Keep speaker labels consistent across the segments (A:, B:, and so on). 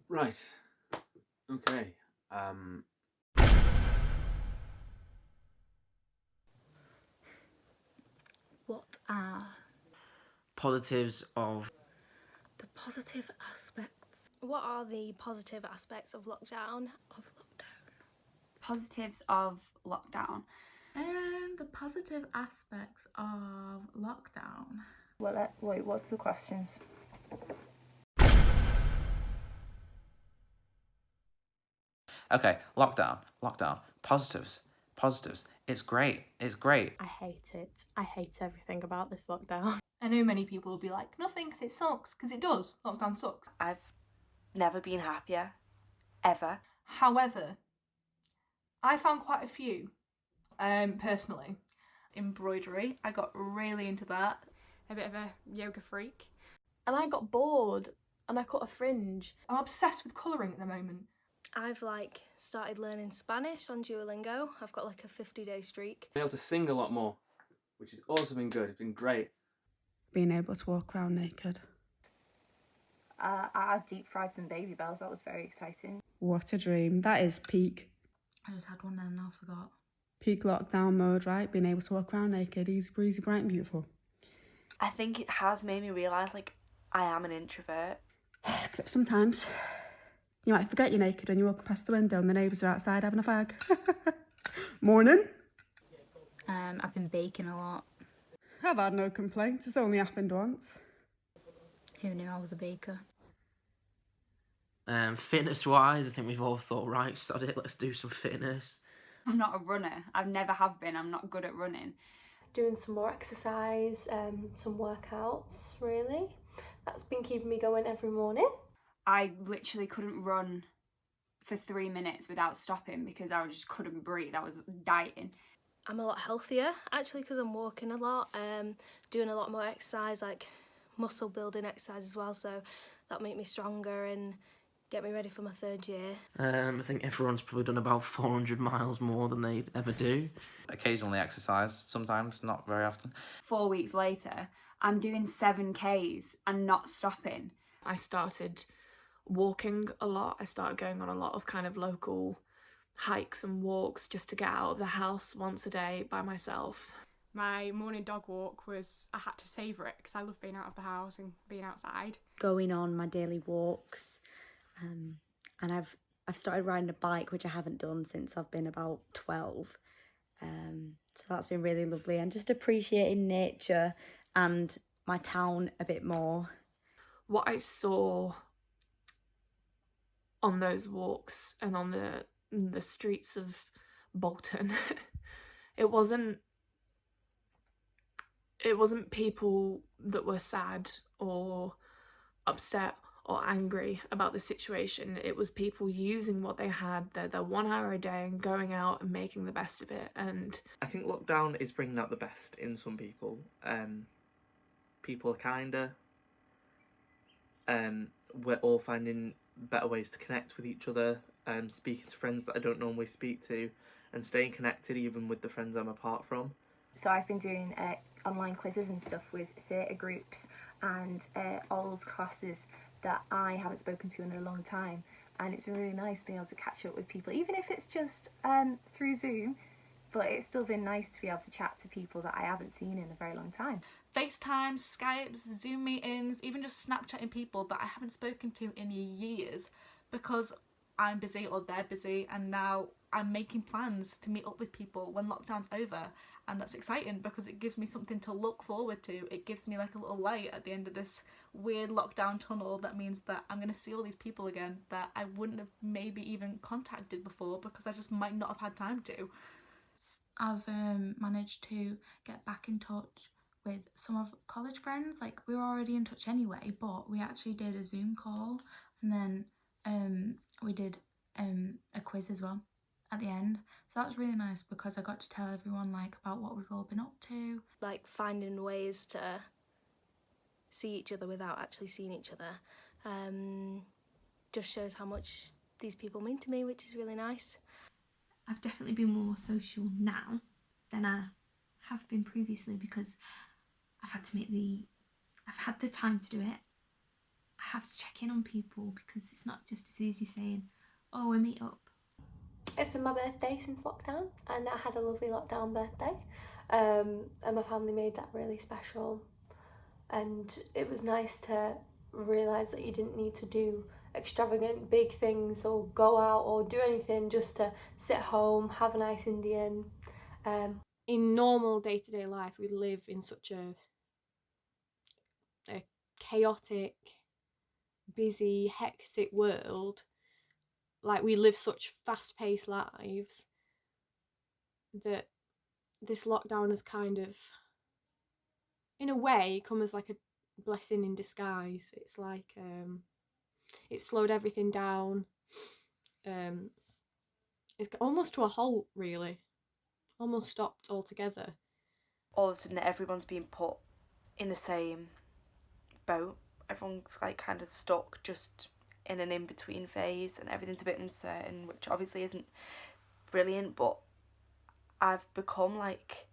A: Right. Okay.
B: What are
C: Positives of
B: the positive aspects? What are the positive aspects of lockdown?
D: Positives of lockdown.
B: The positive aspects of lockdown.
E: Well, wait, what's the questions?
C: Okay, lockdown. Positives. It's great.
B: I hate it. I hate everything about this lockdown. I know many people will be like, nothing, because it sucks, because it does. Lockdown sucks.
F: I've never been happier, ever.
B: However, I found quite a few, personally. Embroidery, I got really into that. A bit of a yoga freak. And I got bored and I cut a fringe. I'm obsessed with colouring at the moment. I've started learning Spanish on Duolingo. I've got a 50-day streak.
A: Been able to sing a lot more, which has also been good. It's been great.
G: Being able to walk around naked.
E: I deep fried some baby bells. That was very exciting.
G: What a dream. That is peak.
B: I just had one then and I forgot.
G: Peak lockdown mode, right? Being able to walk around naked, easy breezy, bright and beautiful.
F: I think it has made me realise, I am an introvert.
G: Except sometimes you might forget you're naked and you walk past the window and the neighbours are outside having a fag. Morning.
B: I've been baking a lot.
G: I've had no complaints. It's only happened once.
B: Who knew I was a baker?
C: Fitness-wise, I think we've all thought, right, sod it, let's do some fitness.
D: I'm not a runner. I've never have been. I'm not good at running.
H: Doing some more exercise, some workouts, really. That's been keeping me going every morning.
D: I literally couldn't run for 3 minutes without stopping because I just couldn't breathe. I was dying.
H: I'm a lot healthier, actually, because I'm walking a lot, doing a lot more exercise, muscle building exercise as well, so that'll make me stronger and get me ready for my 3rd year.
C: I think everyone's probably done about 400 miles more than they ever do.
I: Occasionally exercise, sometimes, not very often.
D: 4 weeks later, I'm doing 7Ks and not stopping.
J: I started walking a lot. I started going on a lot of kind of local hikes and walks just to get out of the house once a day by myself.
K: My morning dog walk I had to savour it because I love being out of the house and being outside.
L: Going on my daily walks, and I've started riding a bike, which I haven't done since I've been about 12. So that's been really lovely, and just appreciating nature and my town a bit more.
J: What I saw on those walks and on the streets of Bolton, it wasn't people that were sad or upset or angry about the situation. It was people using what they had, their 1 hour a day, and going out and making the best of it. And
M: I think lockdown is bringing out the best in some people. People are kinder. We're all finding better ways to connect with each other, speaking to friends that I don't normally speak to, and staying connected even with the friends I'm apart from.
E: So I've been doing online quizzes and stuff with theatre groups and ALS classes that I haven't spoken to in a long time, and it's been really nice being able to catch up with people, even if it's just through Zoom, but it's still been nice to be able to chat to people that I haven't seen in a very long time.
N: FaceTime, Skypes, Zoom meetings, even just Snapchatting people that I haven't spoken to in years because I'm busy or they're busy, and now I'm making plans to meet up with people when lockdown's over, and that's exciting because it gives me something to look forward to. It gives me a little light at the end of this weird lockdown tunnel that means that I'm going to see all these people again that I wouldn't have maybe even contacted before because I just might not have had time to.
B: I've managed to get back in touch with some of college friends. We were already in touch anyway, but we actually did a Zoom call, and then we did a quiz as well at the end. So that was really nice because I got to tell everyone about what we've all been up to.
H: Finding ways to see each other without actually seeing each other just shows how much these people mean to me, which is really nice.
O: I've definitely been more social now than I have been previously because I've had the time to do it. I have to check in on people because it's not just as easy saying, oh, we meet up.
H: It's been my birthday since lockdown, and I had a lovely lockdown birthday, and my family made that really special, and it was nice to realise that you didn't need to do extravagant big things or go out or do anything, just to sit home, have a nice Indian.
K: In normal day-to-day life, we live in such a chaotic, busy, hectic world. Like, we live such fast-paced lives that this lockdown has kind of, in a way, come as like a blessing in disguise. It's like it slowed everything down. It's almost to a halt, really. Almost stopped altogether.
F: All of a sudden everyone's being put in the same boat. Everyone's like kind of stuck just in an in-between phase, and everything's a bit uncertain, which obviously isn't brilliant, but I've become like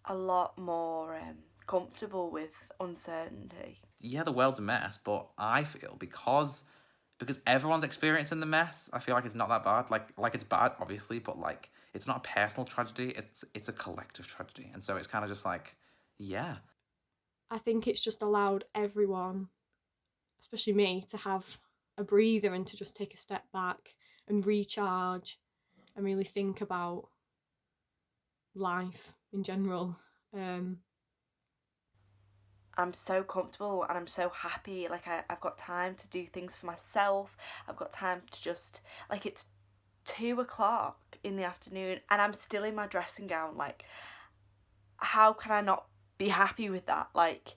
F: a lot more comfortable with uncertainty.
I: Yeah, the world's a mess, but I feel because everyone's experiencing the mess, I feel like it's not that bad. Like it's bad, obviously, but like it's not a personal tragedy. It's a collective tragedy, and so it's kind of just like, yeah.
K: I think it's just allowed everyone, especially me, to have a breather and to just take a step back and recharge and really think about life in general.
F: I'm so comfortable and I'm so happy. Like I've got time to do things for myself. I've got time to just, like, it's 2:00 in the afternoon and I'm still in my dressing gown. Like, how can I not be happy with that? Like,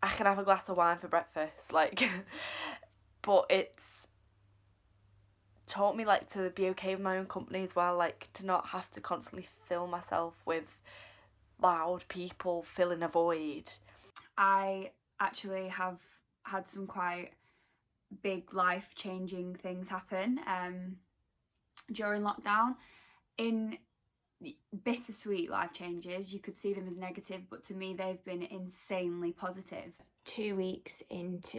F: I can have a glass of wine for breakfast. Like, but it's taught me like to be okay with my own company as well. Like, to not have to constantly fill myself with loud people filling a void.
D: I actually have had some quite big life-changing things happen during lockdown. In bittersweet life changes, you could see them as negative, but to me they've been insanely positive.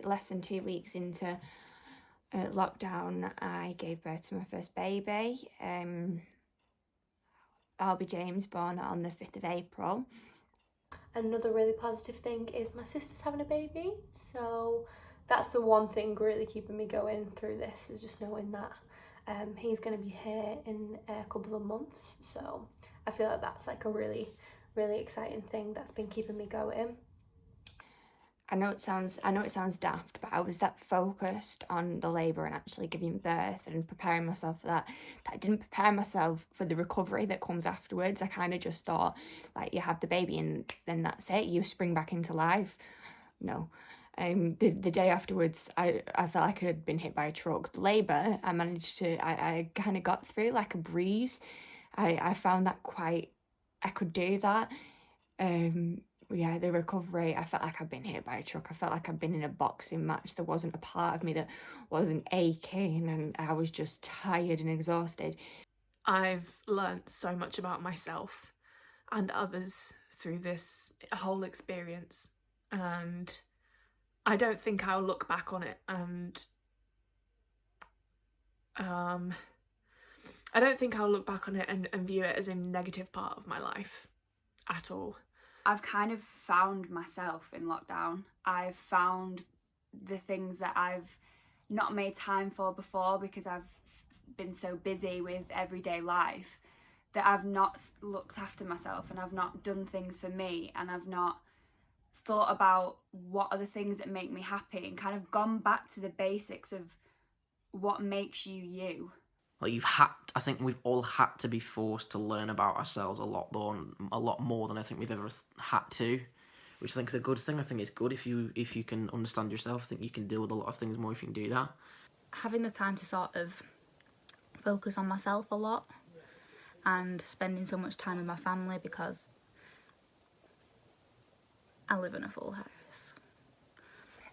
P: Less than 2 weeks into lockdown, I gave birth to my first baby. Albie James, born on the 5th of April.
H: Another really positive thing is my sister's having a baby, so that's the one thing really keeping me going through this, is just knowing that he's going to be here in a couple of months. So I feel like that's like a really, really exciting thing that's been keeping me going.
P: I know it sounds daft, but I was that focused on the labour and actually giving birth and preparing myself for that I didn't prepare myself for the recovery that comes afterwards. I kind of just thought, like, you have the baby and then that's it, you spring back into life. No. The day afterwards, I felt like I had been hit by a truck. The labour, I kind of got through like a breeze. I found that I could do that. Yeah, the recovery, I felt like I'd been hit by a truck. I felt like I'd been in a boxing match. There wasn't a part of me that wasn't aching, and I was just tired and exhausted.
J: I've learnt so much about myself and others through this whole experience, and I don't think I'll look back on it and I don't think I'll look back on it and view it as a negative part of my life at all.
D: I've kind of found myself in lockdown. I've found the things that I've not made time for before because I've been so busy with everyday life, that I've not looked after myself and I've not done things for me, and I've not thought about what are the things that make me happy, and kind of gone back to the basics of what makes you you.
C: Like, I think we've all had to be forced to learn about ourselves a lot more than I think we've ever had to, which I think is a good thing. I think it's good if you can understand yourself. I think you can deal with a lot of things more if you can do that.
Q: Having the time to sort of focus on myself a lot and spending so much time with my family, because I live in a full house.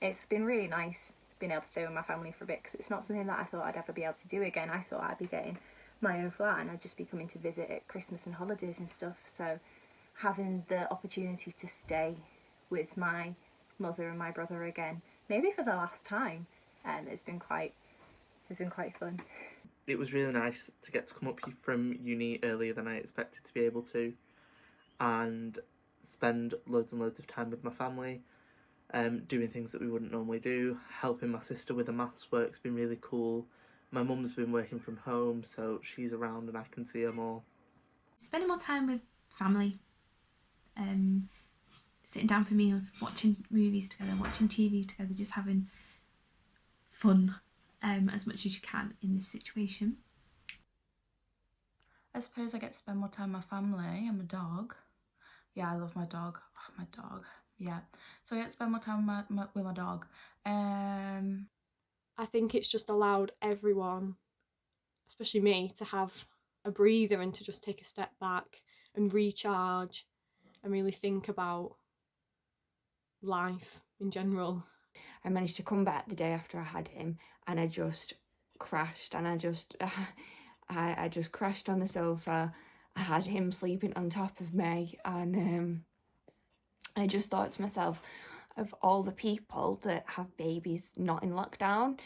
E: It's been really nice being able to stay with my family for a bit, because it's not something that I thought I'd ever be able to do again. I thought I'd be getting my own flat and I'd just be coming to visit at Christmas and holidays and stuff. So having the opportunity to stay with my mother and my brother again, maybe for the last time, and it's been quite fun.
M: It was really nice to get to come up from uni earlier than I expected to be able to, and spend loads and loads of time with my family, doing things that we wouldn't normally do. Helping my sister with the maths work's been really cool. My mum's been working from home, so she's around and I can see her more.
O: Spending more time with family, sitting down for meals, watching movies together, watching TV together, just having fun as much as you can in this situation.
Q: I suppose I get to spend more time with my family and my dog. Yeah, I love my dog. Oh, my dog. Yeah. So I get to spend more time with my dog.
K: I think it's just allowed everyone, especially me, to have a breather and to just take a step back and recharge and really think about life in general.
P: I managed to come back the day after I had him, and I just crashed, and I just crashed on the sofa. I had him sleeping on top of me, and I just thought to myself, of all the people that have babies not in lockdown,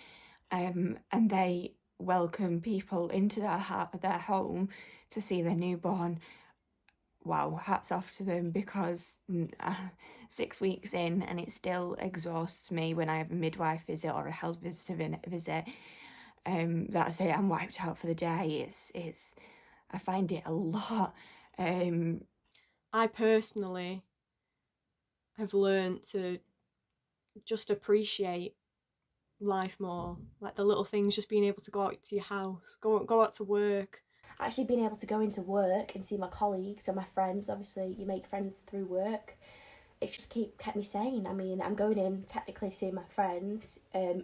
P: and they welcome people into their home to see their newborn. Wow, hats off to them, because 6 weeks in and it still exhausts me when I have a midwife visit or a health visitor visit. That's it, I'm wiped out for the day. It's I find it a lot.
K: I personally have learned to just appreciate life more, like the little things, just being able to go out to your house, go out to work.
L: Actually being able to go into work and see my colleagues and my friends, obviously you make friends through work, it's just kept me sane. I mean, I'm going in technically seeing my friends,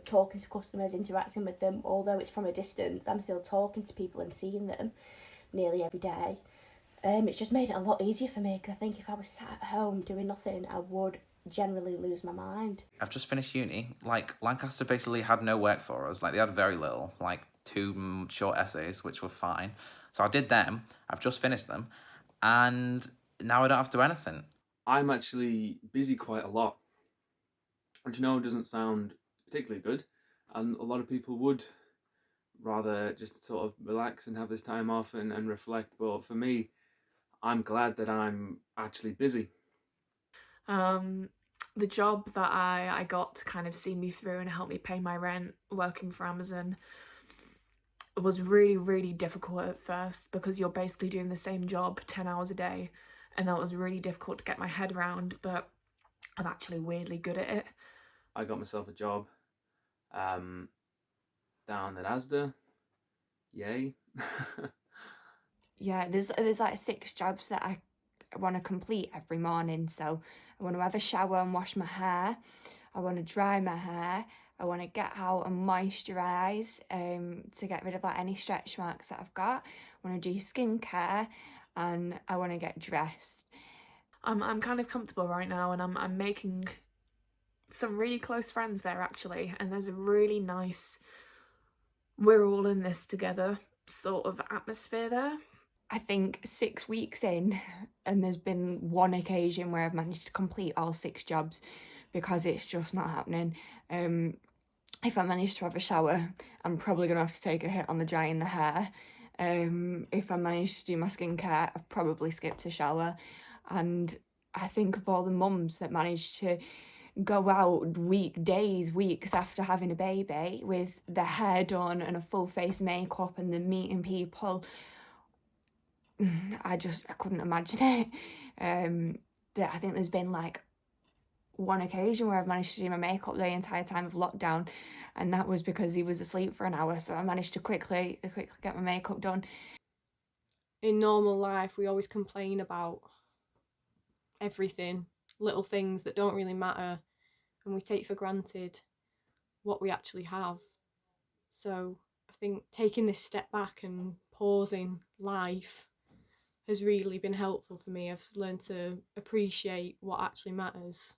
L: talking to customers, interacting with them, although it's from a distance, I'm still talking to people and seeing them nearly every day. It's just made it a lot easier for me, because I think if I was sat at home doing nothing, I would generally lose my mind.
I: I've just finished uni. Like, Lancaster basically had no work for us. Like, they had very little, like 2 short essays, which were fine. So I did them. I've just finished them. And now I don't have to do anything.
A: I'm actually busy quite a lot, which doesn't sound particularly good, and a lot of people would rather just sort of relax and have this time off and reflect, but for me, I'm glad that I'm actually busy.
J: The job that I got to kind of see me through and help me pay my rent working for Amazon was really, really difficult at first, because you're basically doing the same job 10 hours a day, and that was really difficult to get my head around, but I'm actually weirdly good at it.
A: I got myself a job down at Asda. Yay.
P: Yeah, there's like 6 jobs that I want to complete every morning. So I want to have a shower and wash my hair. I want to dry my hair. I want to get out and moisturise to get rid of like any stretch marks that I've got. I want to do skincare, and I want to get dressed.
J: I'm kind of comfortable right now, and I'm making some really close friends there actually, and there's a really nice we're all in this together sort of atmosphere there.
P: I think 6 weeks in, and there's been one occasion where I've managed to complete all 6 jobs, because it's just not happening. If I manage to have a shower, I'm probably going to have to take a hit on the drying the hair. If I manage to do my skincare, I've probably skipped a shower. And I think of all the mums that manage to go out weeks after having a baby with their hair done and a full face makeup, and then meeting people. I couldn't imagine it. I think there's been like one occasion where I've managed to do my makeup the entire time of lockdown, and that was because he was asleep for an hour, so I managed to quickly get my makeup done.
K: In normal life, we always complain about everything, little things that don't really matter, and we take for granted what we actually have. So I think taking this step back and pausing life has really been helpful for me. I've learned to appreciate what actually matters.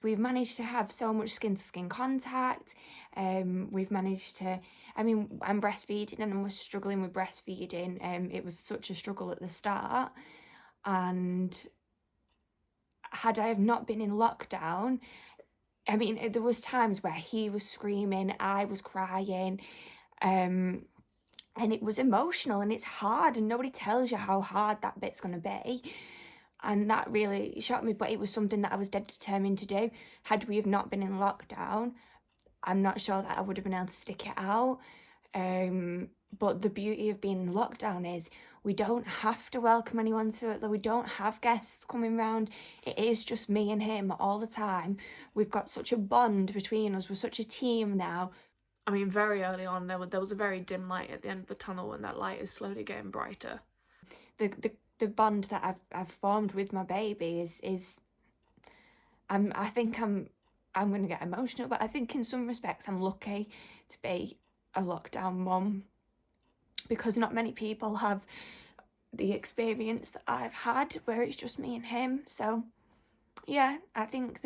P: We've managed to have so much skin-to-skin contact. We've managed to, I'm breastfeeding, and I was struggling with breastfeeding. It was such a struggle at the start. And had I have not been in lockdown, I mean, there was times where he was screaming, I was crying, and it was emotional and it's hard, and nobody tells you how hard that bit's going to be. And that really shocked me, but it was something that I was dead determined to do. Had we have not been in lockdown, I'm not sure that I would have been able to stick it out. But the beauty of being in lockdown is we don't have to welcome anyone to it. We don't have guests coming round. It is just me and him all the time. We've got such a bond between us. We're such a team now.
J: I mean, very early on, there was a very dim light at the end of the tunnel, and that light is slowly getting brighter.
P: The bond that I've formed with my baby is I think I'm going to get emotional, but I think in some respects I'm lucky to be a lockdown mum, because not many people have the experience that I've had where it's just me and him. So yeah, I think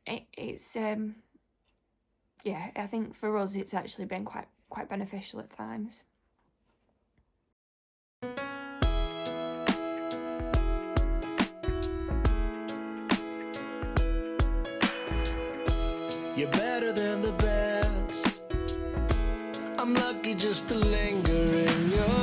P: I think for us it's actually been quite beneficial at times.
R: You're better than the best. I'm lucky just to linger in your